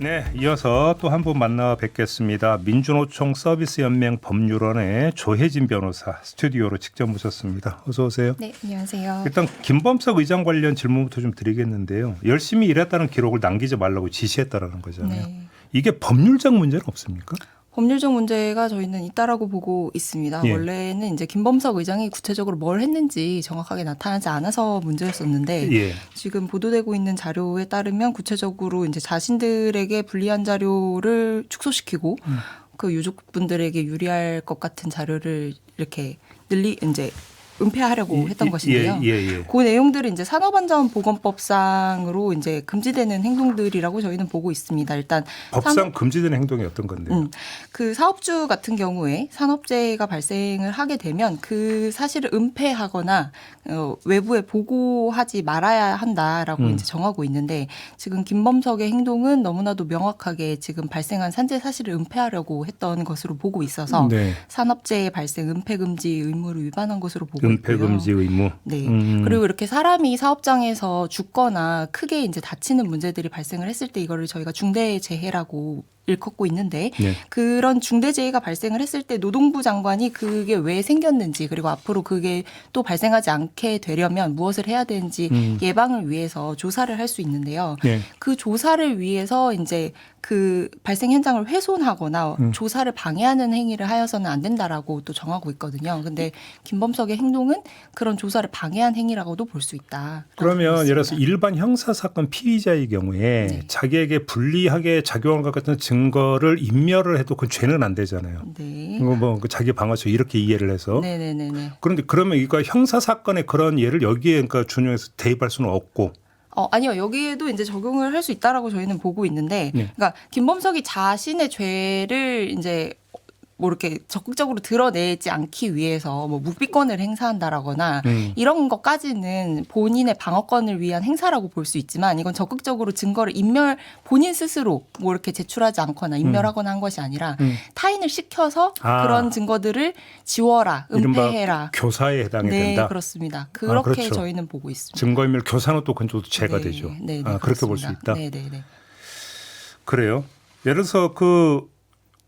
네, 이어서 또 한 분 만나 뵙겠습니다. 민주노총 서비스연맹 법률원의 조혜진 변호사 스튜디오로 직접 모셨습니다. 어서 오세요. 네, 안녕하세요. 일단 김범석 의장 관련 질문부터 좀 드리겠는데요. 열심히 일했다는 기록을 남기지 말라고 지시했다라는 거잖아요. 네. 이게 법률적 문제는 없습니까? 법률적 문제가 저희는 있다라고 보고 있습니다. 예. 원래는 이제 김범석 의장이 구체적으로 뭘 했는지 정확하게 나타나지 않아서 문제였었는데 예. 지금 보도되고 있는 자료에 따르면 구체적으로 이제 자신들에게 불리한 자료를 축소시키고 그 유족분들에게 유리할 것 같은 자료를 이렇게 이제 은폐하려고 했던 것인데요. 예. 그 내용들은 이제 산업안전보건법상으로 이제 금지되는 행동들이라고 저희는 보고 있습니다. 일단 법상 금지되는 행동이 어떤 건데요? 그 사업주 같은 경우에 산업재해가 발생을 하게 되면 그 사실을 은폐하거나 외부에 보고하지 말아야 한다라고 이제 정하고 있는데 지금 김범석의 행동은 너무나도 명확하게 지금 발생한 산재 사실을 은폐하려고 했던 것으로 보고 있어서 네. 산업재해 발생 은폐 금지 의무를 위반한 것으로 보고 은폐 있고요. 금지 의무. 네. 그리고 이렇게 사람이 사업장에서 죽거나 크게 이제 다치는 문제들이 발생을 했을 때 이거를 저희가 중대재해라고 일컫고 있는데 네. 그런 중대재해가 발생을 했을 때 노동부 장관이 그게 왜 생겼는지 그리고 앞으로 그게 또 발생하지 않게 되려면 무엇을 해야 되는지 예방을 위해서 조사를 할 수 있는데요. 네. 그 조사를 위해서 이제 그 발생 현장을 훼손하거나 조사를 방해하는 행위를 하여서는 안 된다라고 또 정하고 있거든요. 근데 김범석의 행동은 그런 조사를 방해한 행위라고도 볼 수 있다. 그러면 예를 들어서 일반 형사사건 피의자의 경우에 네. 자기에게 불리하게 작용한 것 같은 증거를 인멸을 해도 그 죄는 안 되잖아요. 네. 이거 뭐 자기 방어처 이렇게 이해를 해서. 네네네네. 그런데 그러면 이거 형사사건의 그런 예를 여기에 그러니까 준용해서 대입할 수는 없고. 아니요. 여기에도 이제 적용을 할 수 있다라고 저희는 보고 있는데, 네. 그러니까 김범석이 자신의 죄를 이제 뭐 이렇게 적극적으로 드러내지 않기 위해서 뭐 묵비권을 행사한다라거나 이런 것까지는 본인의 방어권을 위한 행사라고 볼 수 있지만 이건 적극적으로 증거를 본인 스스로 뭐 이렇게 제출하지 않거나 인멸하거나 한 것이 아니라 타인을 시켜서 그런 증거들을 지워라, 은폐해라. 교사에 해당이 네, 된다. 그렇습니다. 그렇게 그렇죠. 저희는 보고 있습니다. 증거인멸 교사는 또 그건 또 죄가 네, 되죠. 네, 그렇게 볼 수 있다. 네네네. 그래요. 예를 들어서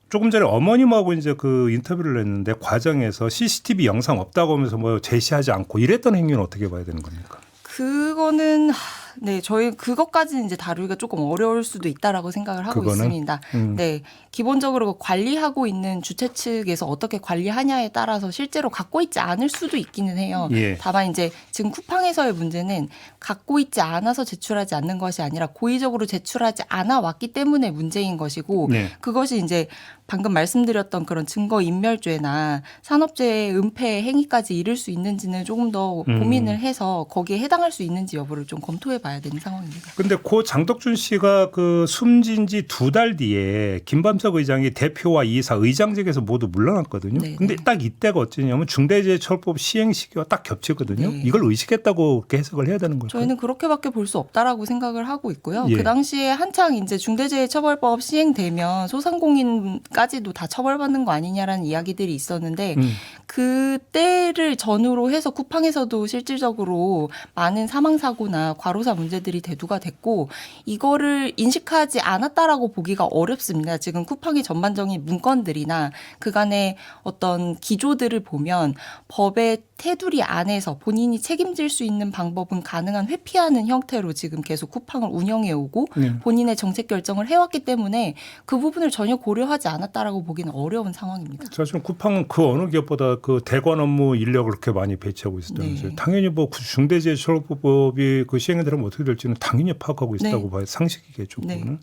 조금 전에 어머님하고 이제 그 인터뷰를 했는데 과정에서 CCTV 영상 없다고 하면서 뭐 제시하지 않고 이랬던 행위는 어떻게 봐야 되는 겁니까? 그거는 네, 저희 그것까지는 이제 다루기가 조금 어려울 수도 있다라고 생각을 하고 그거는? 있습니다. 네, 기본적으로 관리하고 있는 주최 측에서 어떻게 관리하냐에 따라서 실제로 갖고 있지 않을 수도 있기는 해요. 예. 다만 이제 지금 쿠팡에서의 문제는 갖고 있지 않아서 제출하지 않는 것이 아니라 고의적으로 제출하지 않아 왔기 때문에 문제인 것이고 네. 그것이 이제 방금 말씀드렸던 그런 증거인멸죄나 산업재해 은폐 행위까지 이를 수 있는지는 조금 더 고민을 해서 거기에 해당할 수 있는지 여부를 좀 검토해 봐야 되는 상황입니다. 근데 고 장덕준 씨가 그 숨진 지 2달 뒤에 김범석 의장이 대표와 이사 의장직에서 모두 물러났거든요. 네, 근데 네. 딱 이때가 어쩌냐면 중대재해처벌법 시행 시기와 딱 겹치거든요. 네. 이걸 의식했다고 그렇게 해석을 해야 되는 걸까요? 저희는 그렇게밖에 볼 수 없다라고 생각을 하고 있고요. 예. 그 당시에 한창 이제 중대재해처벌법 시행되면 소상공인까지도 다 처벌받는 거 아니냐라는 이야기들이 있었는데 그때를 전후로 해서 쿠팡에서도 실질적으로 많은 사망 사고나 과로사 문제들이 대두가 됐고 이거를 인식하지 않았다라고 보기가 어렵습니다. 지금 쿠팡의 전반적인 문건들이나 그간의 어떤 기조들을 보면 법의 테두리 안에서 본인이 책임질 수 있는 방법은 가능한 회피하는 형태로 지금 계속 쿠팡을 운영해 오고 네. 본인의 정책 결정을 해왔기 때문에 그 부분을 전혀 고려하지 않았다라고 보기는 어려운 상황입니다. 사실은 쿠팡은 그 어느 기업보다 그 대관 업무 인력을 그렇게 많이 배치하고 있었다면서요. 네. 당연히 뭐 중대재해처벌법이 그 시행이 되면 어떻게 될지는 당연히 파악하고 있다고 네. 봐요. 상식이겠죠. 네. 그거는.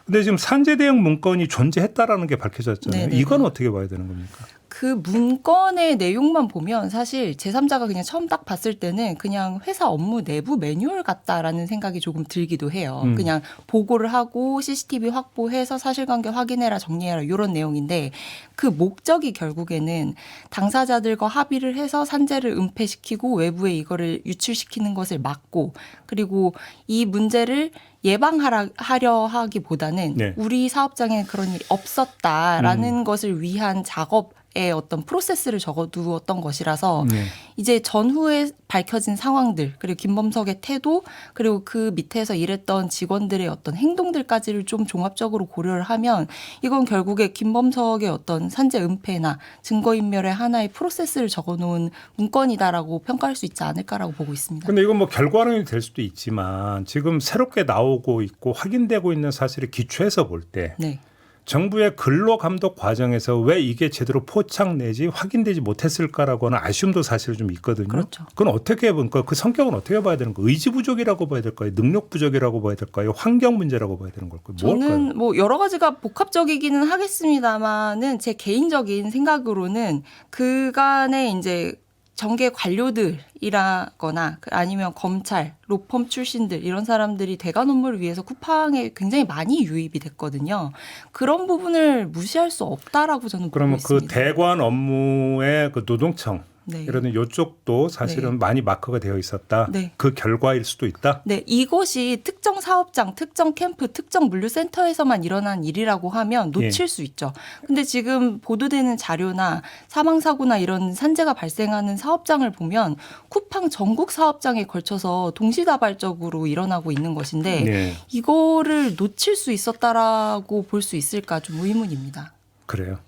근데 지금 산재 대응 문건이 존재했다라는 게 밝혀졌잖아요. 네. 이건 어떻게 봐야 되는 겁니까? 그 문건의 내용만 보면 사실 제3자가 그냥 처음 딱 봤을 때는 그냥 회사 업무 내부 매뉴얼 같다라는 생각이 조금 들기도 해요. 그냥 보고를 하고 CCTV 확보해서 사실관계 확인해라 정리해라 이런 내용인데 그 목적이 결국에는 당사자들과 합의를 해서 산재를 은폐시키고 외부에 이거를 유출시키는 것을 막고 그리고 이 문제를 예방하려 하기보다는 네. 우리 사업장에 그런 일이 없었다라는 것을 위한 작업 어떤 프로세스를 적어두었던 것이라서 네. 이제 전후에 밝혀진 상황들 그리고 김범석의 태도 그리고 그 밑에서 일했던 직원들의 어떤 행동들까지를 좀 종합적으로 고려를 하면 이건 결국에 김범석의 어떤 산재 은폐나 증거인멸의 하나의 프로세스를 적어놓은 문건이다라고 평가할 수 있지 않을까라고 보고 있습니다. 근데 이건 뭐 결과론이 될 수도 있지만 지금 새롭게 나오고 있고 확인되고 있는 사실에 기초해서 볼 때 네. 정부의 근로감독 과정에서 왜 이게 제대로 포착 내지 확인되지 못했을까라고 하는 아쉬움도 사실 좀 있거든요. 그렇죠. 그건 어떻게 보니까 그 성격은 어떻게 봐야 되는 거예요? 의지 부족이라고 봐야 될까요? 능력 부족이라고 봐야 될까요? 환경 문제라고 봐야 되는 걸까요? 뭘까요? 저는 뭐 여러 가지가 복합적이기는 하겠습니다만은 제 개인적인 생각으로는 그간의 이제 정계 관료들이라거나 아니면 검찰, 로펌 출신들 이런 사람들이 대관 업무를 위해서 쿠팡에 굉장히 많이 유입이 됐거든요. 그런 부분을 무시할 수 없다라고 저는 보고 그러면 그 있습니다. 대관 업무의 그 노동청 네. 이런 이쪽도 사실은 네. 많이 마크가 되어 있었다. 네. 그 결과일 수도 있다. 네, 이것이 특정 사업장, 특정 캠프, 특정 물류센터에서만 일어난 일이라고 하면 놓칠 수 있죠. 근데 지금 보도되는 자료나 사망사고나 이런 산재가 발생하는 사업장을 보면 쿠팡 전국 사업장에 걸쳐서 동시다발적으로 일어나고 있는 것인데 네. 이거를 놓칠 수 있었다라고 볼 수 있을까 좀 의문입니다. 그래요.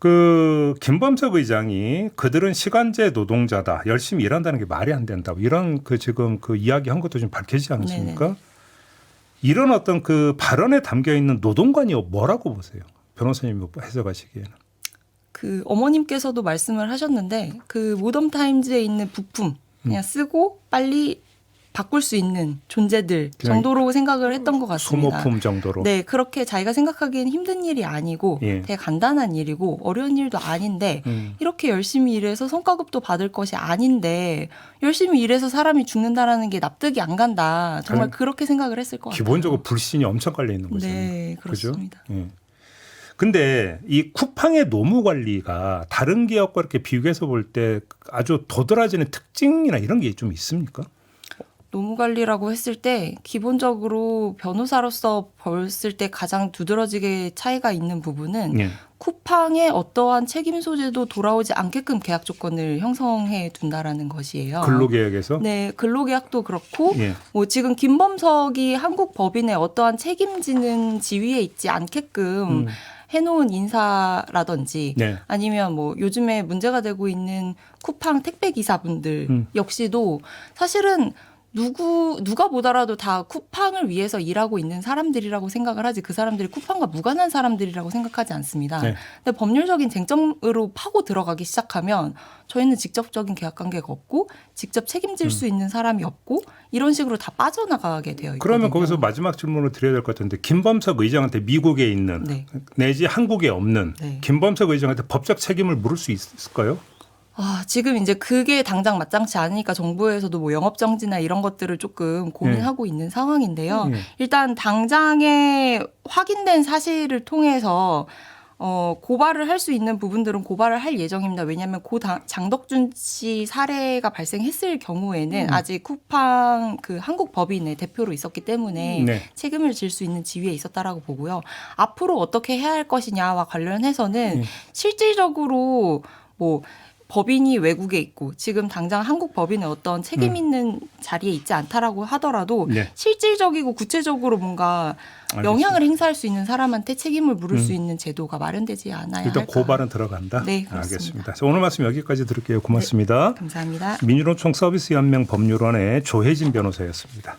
그 김범석 의장이 그들은 시간제 노동자다, 열심히 일한다는 게 말이 안 된다, 이런 그 지금 그 이야기한 것도 좀 밝혀지지 않았습니까? 네네. 이런 어떤 그 발언에 담겨 있는 노동관이 뭐라고 보세요? 변호사님이 해석하시기에는. 그 어머님께서도 말씀을 하셨는데 그 모던 타임즈에 있는 부품 그냥 쓰고 빨리 바꿀 수 있는 존재들 정도로 생각을 했던 것 같습니다. 소모품 정도로. 네, 그렇게 자기가 생각하기엔 힘든 일이 아니고 예. 되게 간단한 일이고 어려운 일도 아닌데 이렇게 열심히 일해서 성과급도 받을 것이 아닌데 열심히 일해서 사람이 죽는다라는 게 납득이 안 간다. 정말 그렇게 생각을 했을 것 같아요. 기본적으로 불신이 엄청 깔려 있는 거죠. 네, 그렇습니다. 그죠? 예. 근데 이 쿠팡의 노무 관리가 다른 기업과 이렇게 비교해서 볼 때 아주 도드라지는 특징이나 이런 게 좀 있습니까? 노무 관리라고 했을 때 기본적으로 변호사로서 봤을 때 가장 두드러지게 차이가 있는 부분은 예. 쿠팡의 어떠한 책임 소재도 돌아오지 않게끔 계약 조건을 형성해 둔다라는 것이에요. 근로계약에서. 네, 근로계약도 그렇고 예. 뭐 지금 김범석이 한국 법인의 어떠한 책임지는 지위에 있지 않게끔 해놓은 인사라든지 네. 아니면 뭐 요즘에 문제가 되고 있는 쿠팡 택배 기사분들 역시도 사실은 누가 보더라도 다 쿠팡을 위해서 일하고 있는 사람들이라고 생각을 하지 그 사람들이 쿠팡과 무관한 사람들이라고 생각하지 않습니다. 네. 근데 법률적인 쟁점으로 파고 들어가기 시작하면 저희는 직접적인 계약 관계가 없고 직접 책임질 수 있는 사람이 없고 이런 식으로 다 빠져나가게 되어 있거든요. 그러면 거기서 마지막 질문을 드려야 될 것 같은데 김범석 의장한테 미국에 있는 네. 내지 한국에 없는 네. 김범석 의장한테 법적 책임을 물을 수 있을까요? 지금 이제 그게 당장 마땅치 않으니까 정부에서도 뭐 영업정지나 이런 것들을 조금 고민하고 있는 상황인데요. 일단 당장에 확인된 사실을 통해서 고발을 할 수 있는 부분들은 고발을 할 예정입니다. 왜냐하면 고 장덕준 씨 사례가 발생했을 경우에는 아직 쿠팡 그 한국 법인의 대표로 있었기 때문에 네. 책임을 질 수 있는 지위에 있었다라고 보고요. 앞으로 어떻게 해야 할 것이냐와 관련해서는 실질적으로 뭐 법인이 외국에 있고 지금 당장 한국 법인에 어떤 책임 있는 자리에 있지 않다라고 하더라도 네. 실질적이고 구체적으로 뭔가 영향을 행사할 수 있는 사람한테 책임을 물을 수 있는 제도가 마련되지 않아야 일단 할까. 고발은 들어간다. 네, 그렇습니다. 알겠습니다. 자, 오늘 말씀 여기까지 들을게요. 고맙습니다. 감사합니다. 민주노총 서비스연맹 법률원의 조혜진 변호사였습니다.